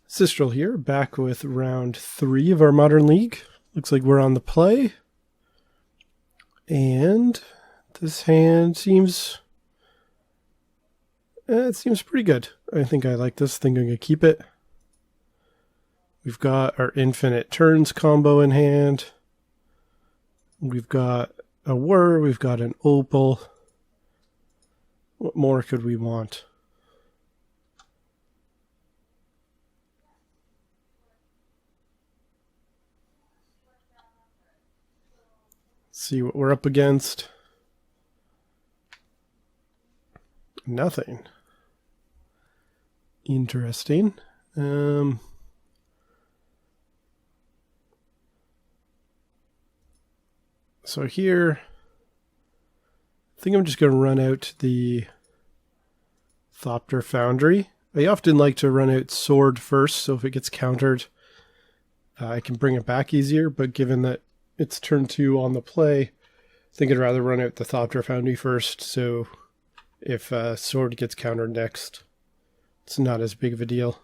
Sistral here, back with round 3 of our Modern League. Looks like we're on the play. And this hand seems... it seems pretty good. I think I like this. I think I'm going to keep it. We've got our infinite turns combo in hand. We've got a whir. We've got an opal. What more could we want? See what we're up against. Nothing. Interesting. So here, I think I'm just going to run out the Thopter Foundry. I often like to run out Sword first, so if it gets countered, I can bring it back easier, but given that it's turn 2 on the play, I think I'd rather run out the Thopter Foundry first, so if Sword gets countered next, it's not as big of a deal.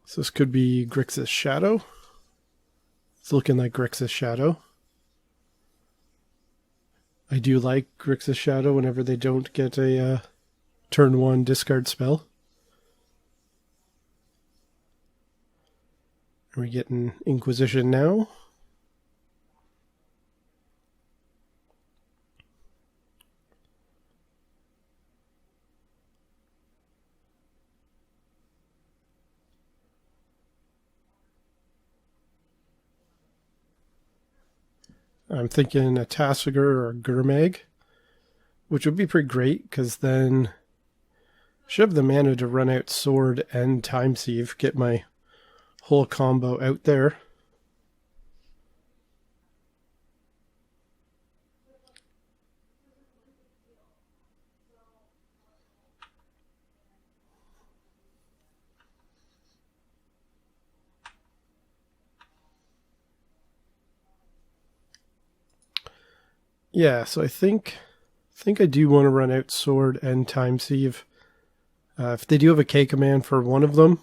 So this could be Grixis Shadow. It's looking like Grixis Shadow. I do like Grixis Shadow whenever they don't get a turn 1 discard spell. Are we getting Inquisition now? I'm thinking a Tassiger or a Gurmag, which would be pretty great because then I should have the mana to run out Sword and Time Sieve, get my whole combo out there. Yeah, so I think I do want to run out Sword and Time Sieve. If they do have a K command for one of them,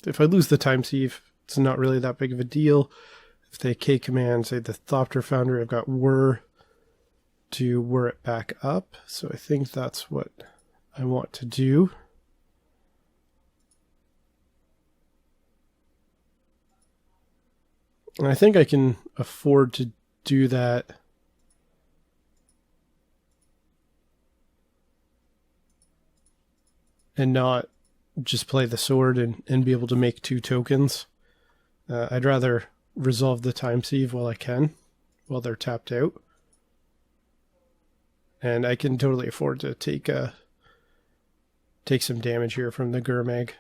if I lose the Time Sieve, it's not really that big of a deal. If they K command, say the Thopter Foundry, I've got whir to whir it back up. So I think that's what I want to do. And I think I can afford to do that. And not just play the Sword and be able to make 2 tokens. I'd rather resolve the Time Sieve while I can, while they're tapped out. And I can totally afford to take some damage here from the Gurmag.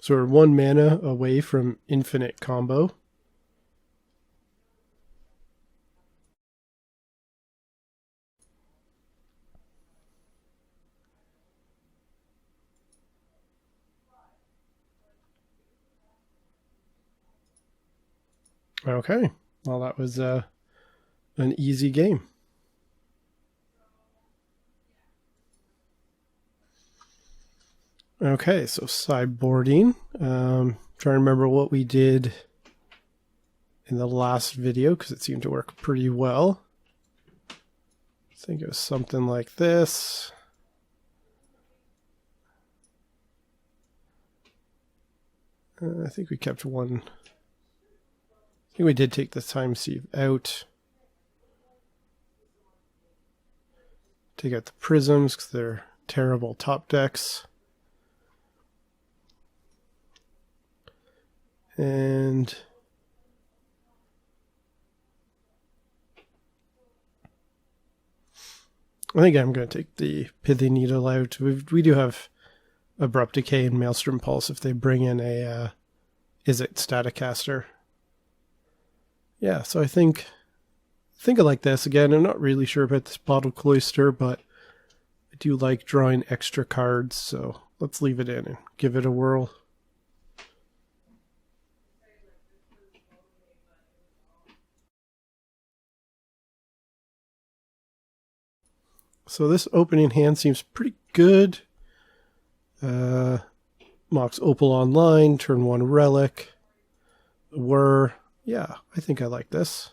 So we're 1 mana away from infinite combo. Okay, well that was an easy game. Okay, so sideboarding. Trying to remember what we did in the last video because it seemed to work pretty well. I think it was something like this. I think we kept one. I think we did take the Time Sieve out. Take out the Prisms because they're terrible top decks. And I think I'm going to take the Pithy Needle out. We do have Abrupt Decay and Maelstrom Pulse if they bring in a Izzet Staticaster. Yeah, so I think I like this. Again, I'm not really sure about this Bottle Cloister, but I do like drawing extra cards, so let's leave it in and give it a whirl. So this opening hand seems pretty good. Mox Opal Online, turn 1 Relic. Yeah, I think I like this.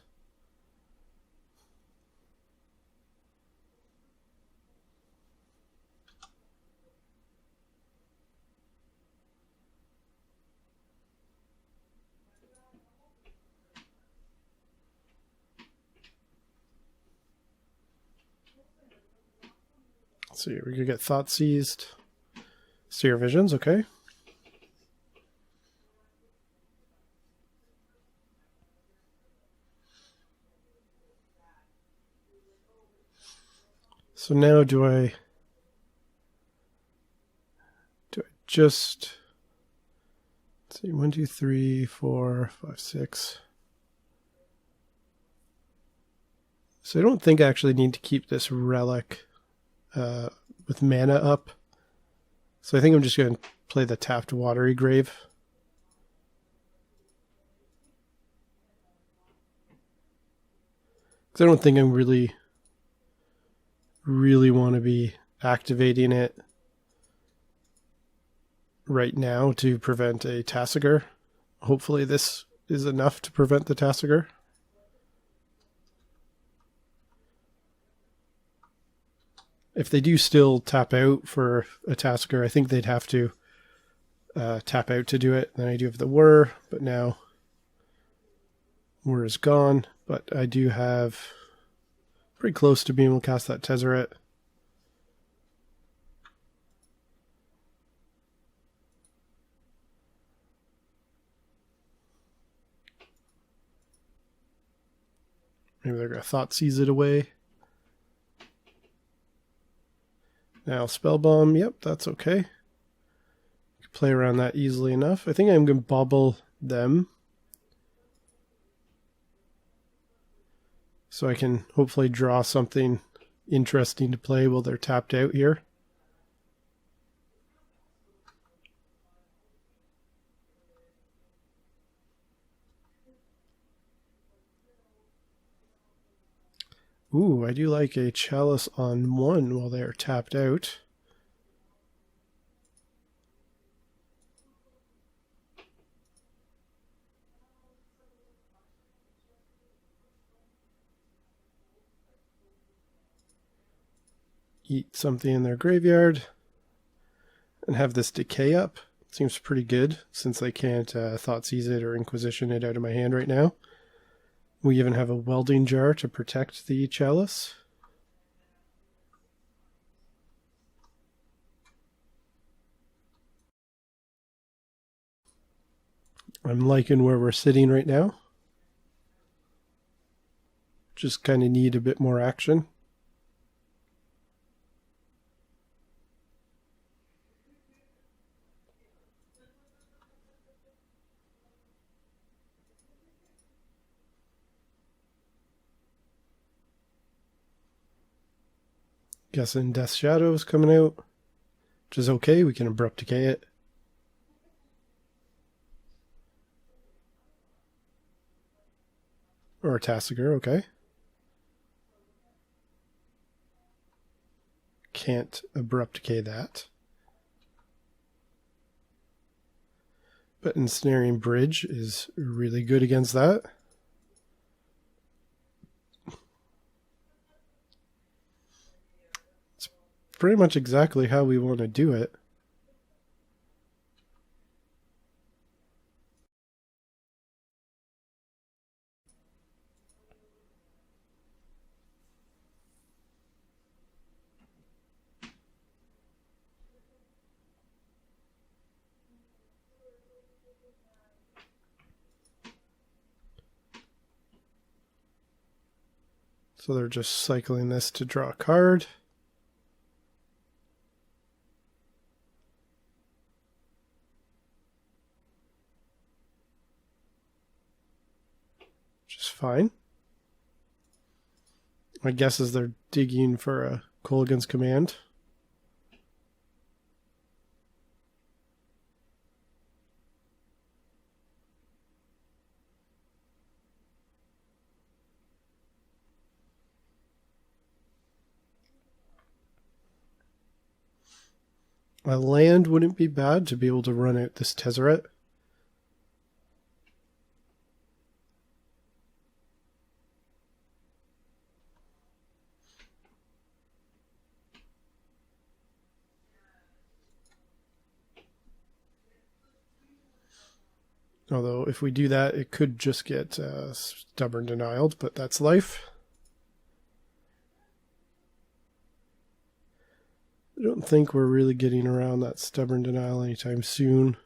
Let's see, we're gonna get Thought Seized. Seer Visions, okay. So now do I just, let's see, 1, 2, 3, 4, 5, 6. So I don't think I actually need to keep this relic with mana up. So I think I'm just going to play the tapped Watery Grave. Because I don't think I'm really want to be activating it right now to prevent a Tasigur. Hopefully this is enough to prevent the Tasigur. If they do still tap out for a Tasigur, I think they'd have to tap out to do it. Then I do have the Whir, but now Whir is gone. But I do have pretty close to being able to cast that Tezzerator. Maybe they're going to Thought Seize it away. Now Spell Bomb, yep, that's okay. Play around that easily enough. I think I'm going to bobble them. So I can hopefully draw something interesting to play while they're tapped out here. Ooh, I do like a Chalice on 1 while they are tapped out. Eat something in their graveyard and have this decay up. Seems pretty good since I can't Thought Seize it or Inquisition it out of my hand right now. We even have a Welding Jar to protect the Chalice. I'm liking where we're sitting right now. Just kind of need a bit more action. Guessing Death Shadow is coming out, which is okay. We can Abrupt Decay it. Or a Tasigur, okay. Can't Abrupt Decay that. But Ensnaring Bridge is really good against that. It's pretty much exactly how we want to do it. So they're just cycling this to draw a card. Which is fine. My guess is they're digging for a Kolaghan's Command. A land wouldn't be bad to be able to run out this Tezzerator. Although if we do that, it could just get stubborn denialed, but that's life. I don't think we're really getting around that stubborn denial anytime soon.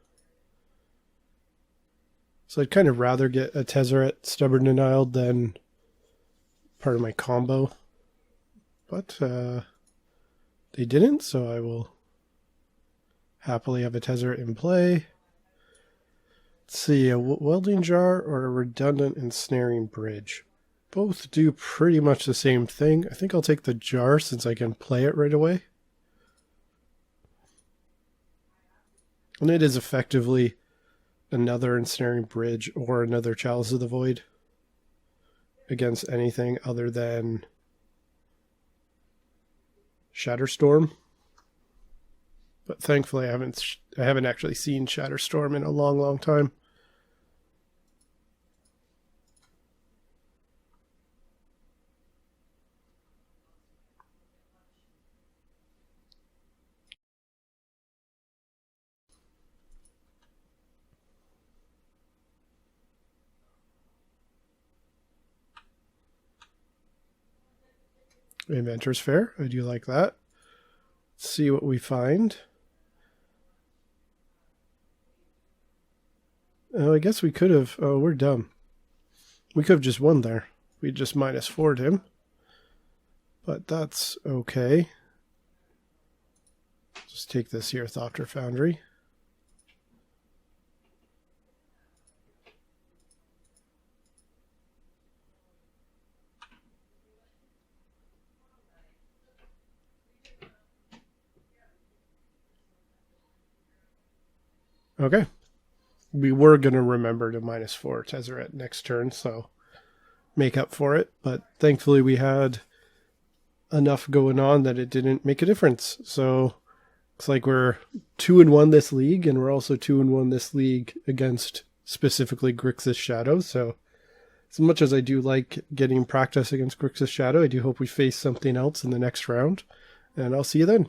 So I'd kind of rather get a Tezzerator stubborn denialed than part of my combo. But they didn't, so I will happily have a Tezzerator in play. Let's see, a welding jar or a redundant ensnaring bridge. Both do pretty much the same thing. I think I'll take the jar since I can play it right away. And it is effectively another ensnaring bridge or another Chalice of the Void against anything other than Shatterstorm. But thankfully I haven't actually seen Shatterstorm in a long time. Inventor's Fair, I do like that. Let's see what we find. Oh, I guess we could have... Oh, we're dumb. We could have just won there. We just -4'd him. But that's okay. Just take this here, Thopter Foundry. Okay. We were going to remember to -4 Tezzerator next turn, so make up for it. But thankfully we had enough going on that it didn't make a difference. So looks like we're 2-1 this league, and we're also 2-1 this league against specifically Grixis Shadow. So as much as I do like getting practice against Grixis Shadow, I do hope we face something else in the next round. And I'll see you then.